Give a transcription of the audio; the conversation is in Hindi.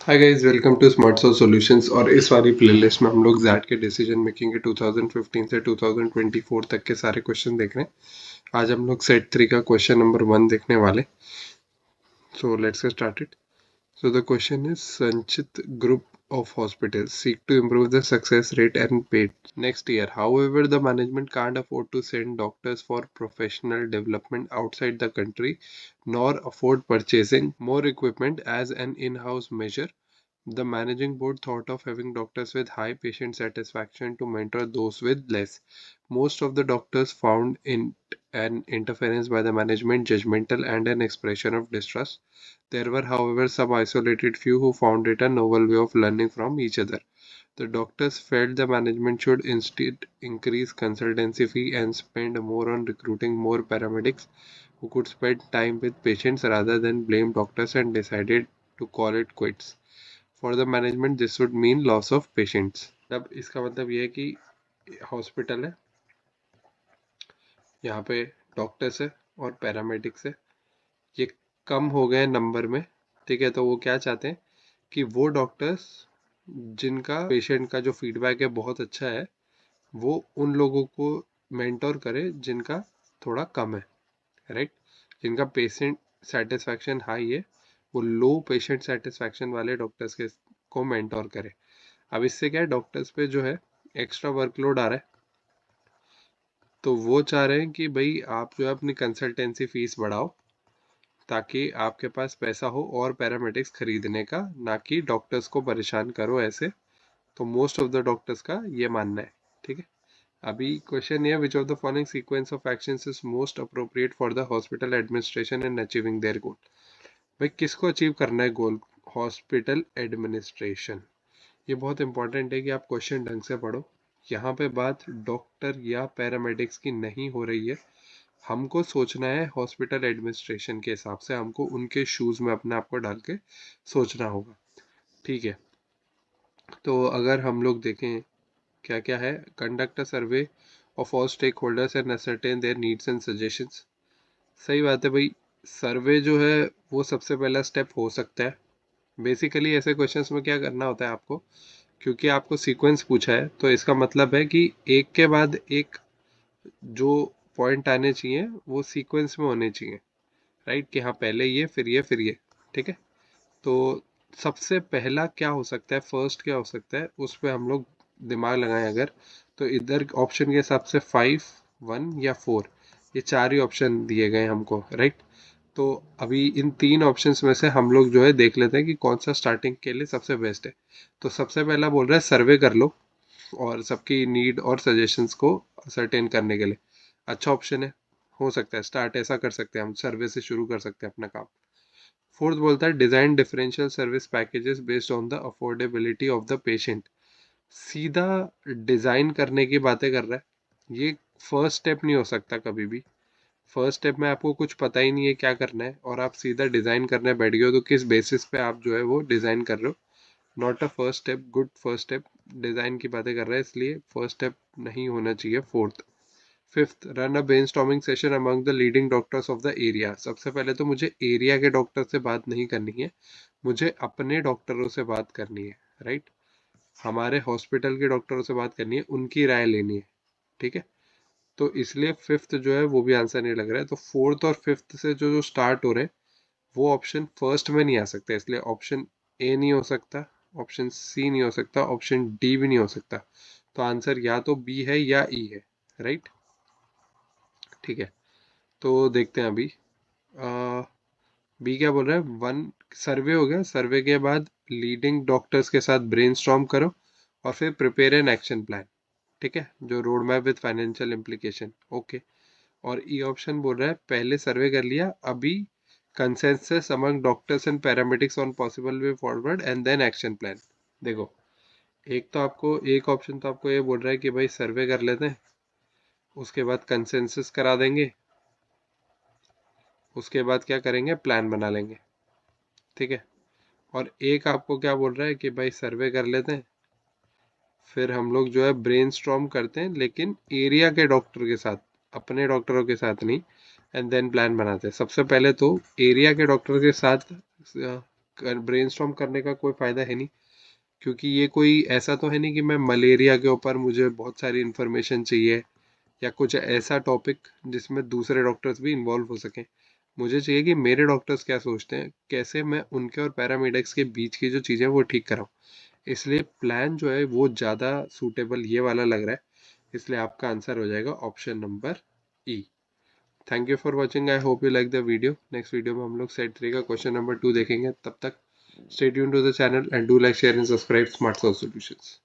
Hi guys, welcome to Smart Source Solutions. और इस वाली प्लेलिस्ट में हम लोग जैट के डिसीजन मेकिंग के 2015 से 2024 तक के सारे क्वेश्चन देख रहे हैं। आज हम लोग सेट 3 का क्वेश्चन नंबर 1 देखने वाले। So let's get started. So the question is, Sanchit Group of Hospitals seek to improve the success rate and paid next year. However, the management can't afford to send doctors for professional development outside the country, nor afford purchasing more equipment as an in-house measure. The managing board thought of having doctors with high patient satisfaction to mentor those with less. Most of the doctors found in an interference by the management, judgmental, and an expression of distrust. There were, however, some isolated few who found it a novel way of learning from each other. The doctors felt the management should instead increase consultancy fee and spend more on recruiting more paramedics who could spend time with patients rather than blame doctors, and decided to call it quits. For the management, this would mean loss of patients. अब इसका मतलब ये है कि हॉस्पिटल है, यहाँ पे डॉक्टर्स है और पैरामेडिक्स है, ये कम हो गए नंबर में। ठीक है, तो वो क्या चाहते हैं कि वो डॉक्टर्स जिनका पेशेंट का जो फीडबैक है बहुत अच्छा है, वो उन लोगों को मेंटोर करे जिनका थोड़ा कम है, राइट। जिनका पेशेंट सेटिस्फैक्शन हाई है, वो लो पेशेंट सेटिस्फैक्शन वाले डॉक्टर्स के को मेंटोर करे। अब इससे क्या है, डॉक्टर्स पे जो है एक्स्ट्रा वर्कलोड आ रहा है, तो वो चाह रहे हैं कि भाई आप जो है अपनी कंसल्टेंसी फीस बढ़ाओ ताकि आपके पास पैसा हो और पैरामेडिक्स खरीदने का, ना कि डॉक्टर्स को परेशान करो ऐसे। तो मोस्ट ऑफ द डॉक्टर्स का ये मानना है। ठीक है, अभी क्वेश्चन ये है, which of the following sequence of actions is most appropriate for the hospital administration in achieving their गोल। भाई किसको अचीव करना है गोल? Hospital administration. ये बहुत इंपॉर्टेंट है कि आप क्वेश्चन ढंग से पढ़ो। यहाँ पे बात डॉक्टर या पैरामेडिक्स की नहीं हो रही है, हमको सोचना है हॉस्पिटल एडमिनिस्ट्रेशन के हिसाब से, हमको उनके शूज़ में अपने आप को डाल के सोचना होगा। ठीक है, तो अगर हम लोग देखें क्या क्या है, conduct a survey of all stakeholders and ascertain their needs and suggestions. सही बात है भाई, सर्वे जो है वो सबसे पहला स्टेप हो सकता है। बेसिकली ऐसे क्वेश्चंस में क्या करना होता है आपको, क्योंकि आपको सीक्वेंस पूछा है तो इसका मतलब है कि एक के बाद एक जो पॉइंट आने चाहिए वो सीक्वेंस में होने चाहिए, राइट। कि हाँ पहले ये फिर ये फिर ये। ठीक है, तो सबसे पहला क्या हो सकता है, फर्स्ट क्या हो सकता है, उस पर हम लोग दिमाग लगाएं अगर, तो इधर ऑप्शन के हिसाब से 5, 1 या 4, ये चार ही ऑप्शन दिए गए हमको, राइट। तो अभी इन तीन ऑप्शंस में से हम लोग जो है देख लेते हैं कि कौन सा स्टार्टिंग के लिए सबसे बेस्ट है। तो सबसे पहला बोल रहा है सर्वे कर लो और सबकी नीड और सजेशंस को असरटेन करने के लिए। अच्छा ऑप्शन है, हो सकता है स्टार्ट ऐसा कर सकते हैं, हम सर्वे से शुरू कर सकते हैं अपना काम। फोर्थ बोलता है design differential service packages based on the affordability of the patient. सीधा डिजाइन करने की बातें कर रहा है, ये फर्स्ट स्टेप नहीं हो सकता कभी भी। फर्स्ट स्टेप में आपको कुछ पता ही नहीं है क्या करना है और आप सीधा डिजाइन करने बैठ गए हो, तो किस बेसिस पे आप जो है वो डिजाइन कर रहे हो? Not a first step, good first step. Design की बातें कर रहा है इसलिए फर्स्ट स्टेप नहीं होना चाहिए। Fourth, fifth, run a brainstorming session among the leading doctors of the area. सबसे पहले तो मुझे एरिया के डॉक्टर से बात नहीं करनी है, मुझे अपने डॉक्टरों से बात करनी है, राइट। हमारे हॉस्पिटल के डॉक्टरों से बात करनी है, उनकी राय लेनी है। ठीक है, तो इसलिए फिफ्थ जो है वो भी आंसर नहीं लग रहा है। तो फोर्थ और फिफ्थ से जो जो स्टार्ट हो रहे हैं वो ऑप्शन फर्स्ट में नहीं आ सकता, इसलिए ऑप्शन ए नहीं हो सकता, ऑप्शन सी नहीं हो सकता, ऑप्शन डी भी नहीं हो सकता। तो आंसर या तो बी है या ई है, राइट। ठीक है, तो देखते हैं अभी बी क्या बोल रहा है। वन, सर्वे हो गया, सर्वे के बाद लीडिंग डॉक्टर्स के साथ ब्रेनस्टॉर्म करो और फिर प्रिपेयर एन एक्शन प्लान। ठीक है, जो road map with financial implication. Okay, और ई ऑप्शन बोल रहा है पहले सर्वे कर लिया, अभी consensus among doctors and paramedics on possible way forward and then action plan. देखो, एक तो आपको एक ऑप्शन तो आपको ये बोल रहा है कि भाई सर्वे कर लेते हैं, उसके बाद कंसेंसस करा देंगे, उसके बाद क्या करेंगे, प्लान बना लेंगे। ठीक है, और एक आपको क्या बोल रहा है कि भाई सर्वे कर लेते हैं, फिर हम लोग जो है ब्रेनस्टॉर्म करते हैं लेकिन एरिया के डॉक्टर के साथ, अपने डॉक्टरों के साथ नहीं, एंड देन प्लान बनाते हैं। सबसे पहले तो एरिया के डॉक्टर के साथ ब्रेनस्टॉर्म करने का कोई फ़ायदा है नहीं, क्योंकि ये कोई ऐसा तो है नहीं कि मैं मलेरिया के ऊपर मुझे बहुत सारी इन्फॉर्मेशन चाहिए या कुछ ऐसा टॉपिक जिसमें दूसरे डॉक्टर्स भी इन्वॉल्व हो सकें। मुझे चाहिए कि मेरे डॉक्टर्स क्या सोचते हैं, कैसे मैं उनके और पैरामेडिक्स के बीच की जो चीज़ें वो ठीक कराऊँ। इसलिए प्लान जो है वो ज़्यादा सूटेबल ये वाला लग रहा है, इसलिए आपका आंसर हो जाएगा option number E. Thank you for watching, I hope you like the video. Next video में हम लोग सेट 3 का क्वेश्चन नंबर 2 देखेंगे। तब तक stay tune to the channel and do like share and subscribe Smart Solve solutions.